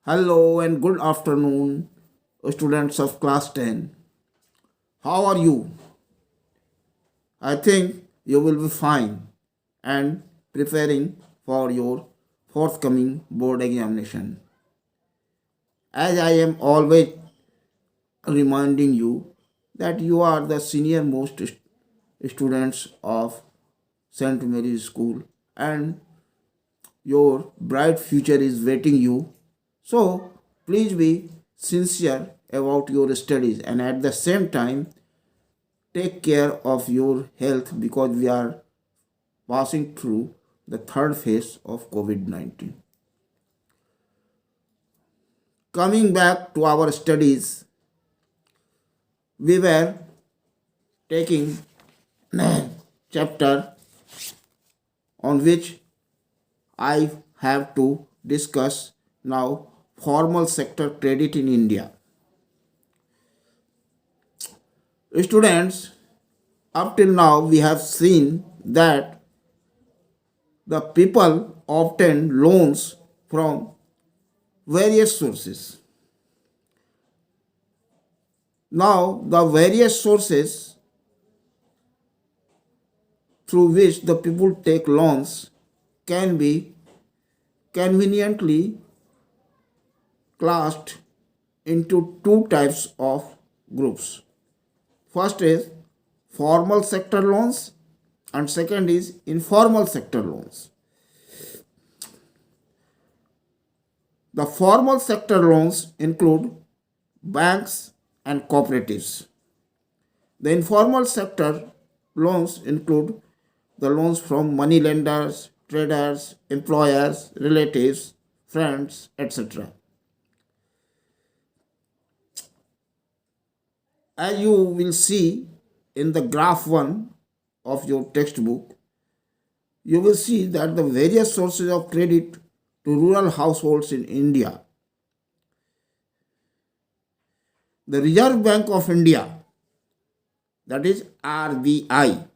Hello and good afternoon, students of class 10. How are you? I think you will be fine and preparing for your forthcoming board examination. As I am always reminding you that you are the senior most students of St. Mary's School and your bright future is waiting you. So please be sincere about your studies and at the same time take care of your health because we are passing through the third phase of COVID 19. Coming back to our studies, we were taking chapter on which I have to discuss now formal sector credit in India. Students, up till now we have seen that the people obtain loans from various sources. Now, the various sources through which the people take loans can be conveniently classed into two types of groups. First is formal sector loans and second is informal sector loans. The formal sector loans include banks and cooperatives. The informal sector loans include the loans from money lenders, traders, employers, relatives, friends, etc. As you will see in the graph 1 of your textbook, you will see that the various sources of credit to rural households in India. The Reserve Bank of India, that is RBI,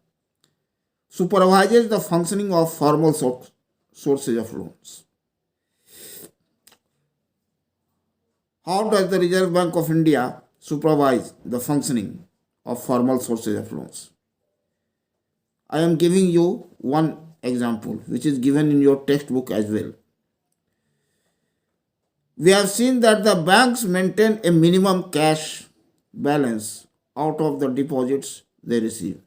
supervises the functioning of formal sources of loans. How does the Reserve Bank of India supervise the functioning of formal sources of loans? I am giving you one example which is given in your textbook as well. We have seen that the banks maintain a minimum cash balance out of the deposits they receive.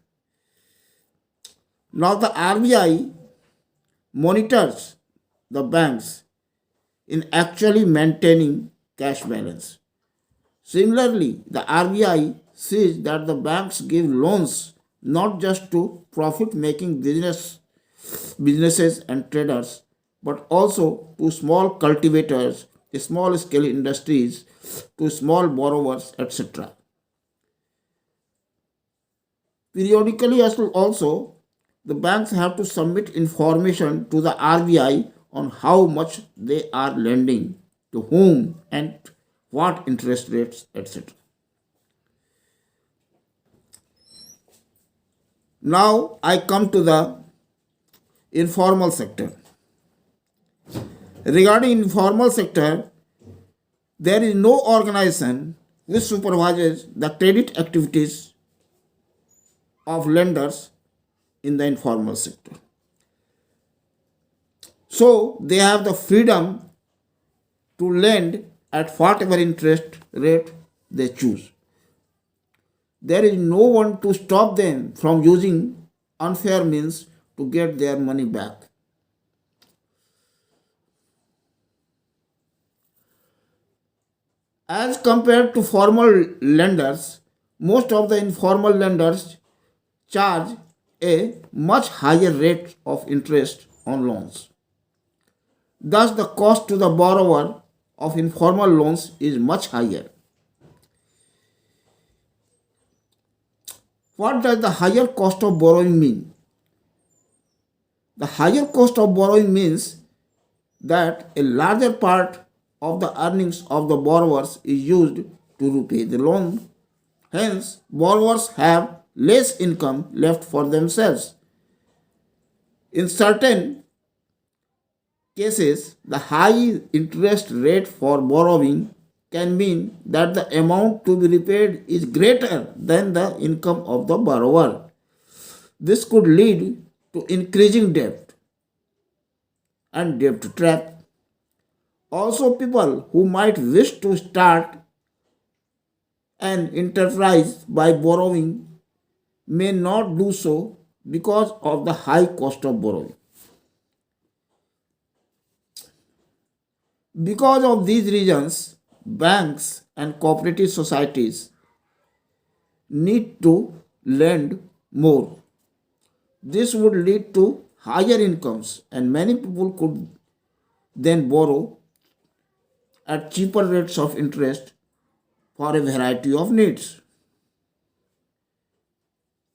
Now the RBI monitors the banks in actually maintaining cash balance. Similarly, the RBI sees that the banks give loans not just to profit-making businesses and traders, but also to small cultivators, small-scale industries, to small borrowers, etc. Periodically, also, the banks have to submit information to the RBI on how much they are lending, to whom, and what interest rates, etc. Now I come to the informal sector. Regarding informal sector, there is no organization which supervises the credit activities of lenders in the informal sector. So they have the freedom to lend at whatever interest rate they choose. There is no one to stop them from using unfair means to get their money back. As compared to formal lenders, most of the informal lenders charge a much higher rate of interest on loans. Thus, the cost to the borrower of informal loans is much higher. What does the higher cost of borrowing mean? The higher cost of borrowing means that a larger part of the earnings of the borrowers is used to repay the loan. Hence, borrowers have less income left for themselves. In certain cases, the high interest rate for borrowing can mean that the amount to be repaid is greater than the income of the borrower. This could lead to increasing debt and debt trap. Also, people who might wish to start an enterprise by borrowing may not do so because of the high cost of borrowing. Because of these reasons, banks and cooperative societies need to lend more. This would lead to higher incomes, and many people could then borrow at cheaper rates of interest for a variety of needs.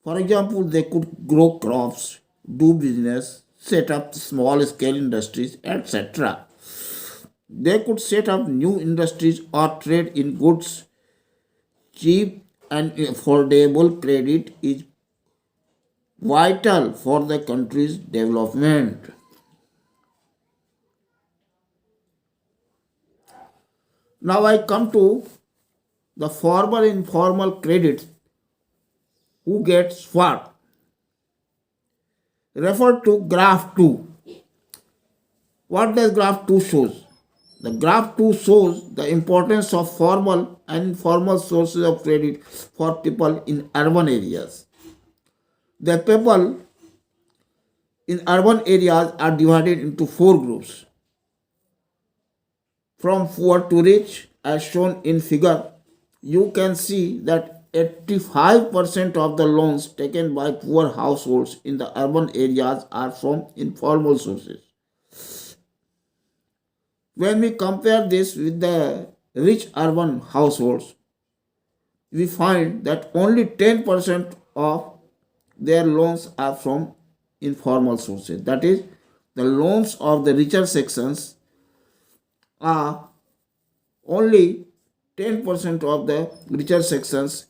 For example, they could grow crops, do business, set up small scale industries, etc. They could set up new industries or trade in goods. Cheap and affordable credit is vital for the country's development. Now I come to the formal informal credit. Who gets what? Refer to graph 2. What does graph 2 shows? The graph 2 shows the importance of formal and informal sources of credit for people in urban areas. The people in urban areas are divided into four groups. From poor to rich, as shown in figure, you can see that 85% of the loans taken by poor households in the urban areas are from informal sources. When we compare this with the rich urban households, we find that only 10% of their loans are from informal sources. That is, the loans of the richer sections are only 10% of the richer sections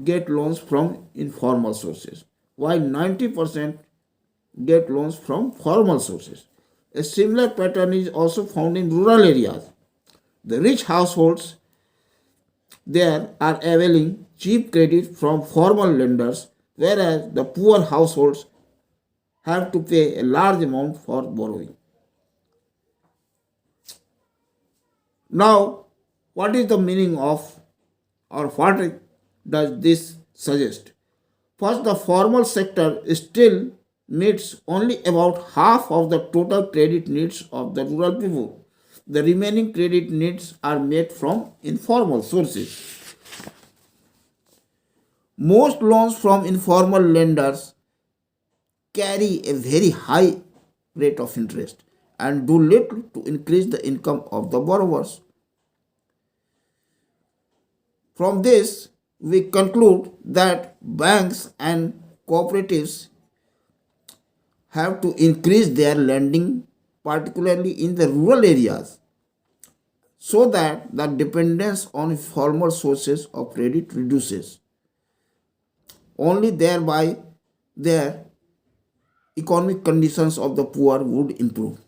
get loans from informal sources, while 90% get loans from formal sources. A similar pattern is also found in rural areas. The rich households there are availing cheap credit from formal lenders, whereas the poor households have to pay a large amount for borrowing. Now, what is the meaning of, or what does this suggest? First, the formal sector still meets only about half of the total credit needs of the rural people. The remaining credit needs are met from informal sources. Most loans from informal lenders carry a very high rate of interest and do little to increase the income of the borrowers. From this, we conclude that banks and cooperatives have to increase their lending, particularly in the rural areas, so that the dependence on formal sources of credit reduces. Only thereby their economic conditions of the poor would improve.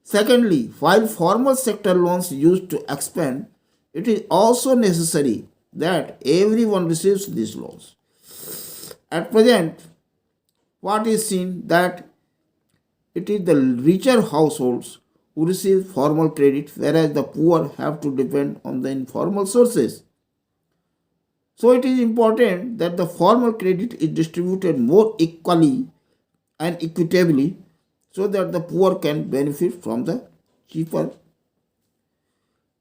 Secondly, while formal sector loans used to expand, it is also necessary that everyone receives these loans. At present, what is seen that it is the richer households who receive formal credit, whereas the poor have to depend on the informal sources. So it is important that the formal credit is distributed more equally and equitably so that the poor can benefit from the cheaper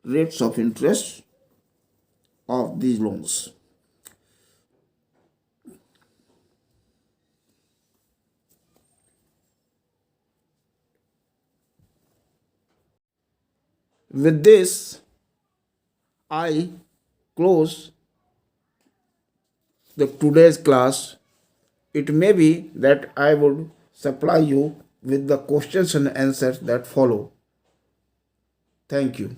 rates of interest of these loans. With this, I close the today's class. It may be that I would supply you with the questions and answers that follow. Thank you.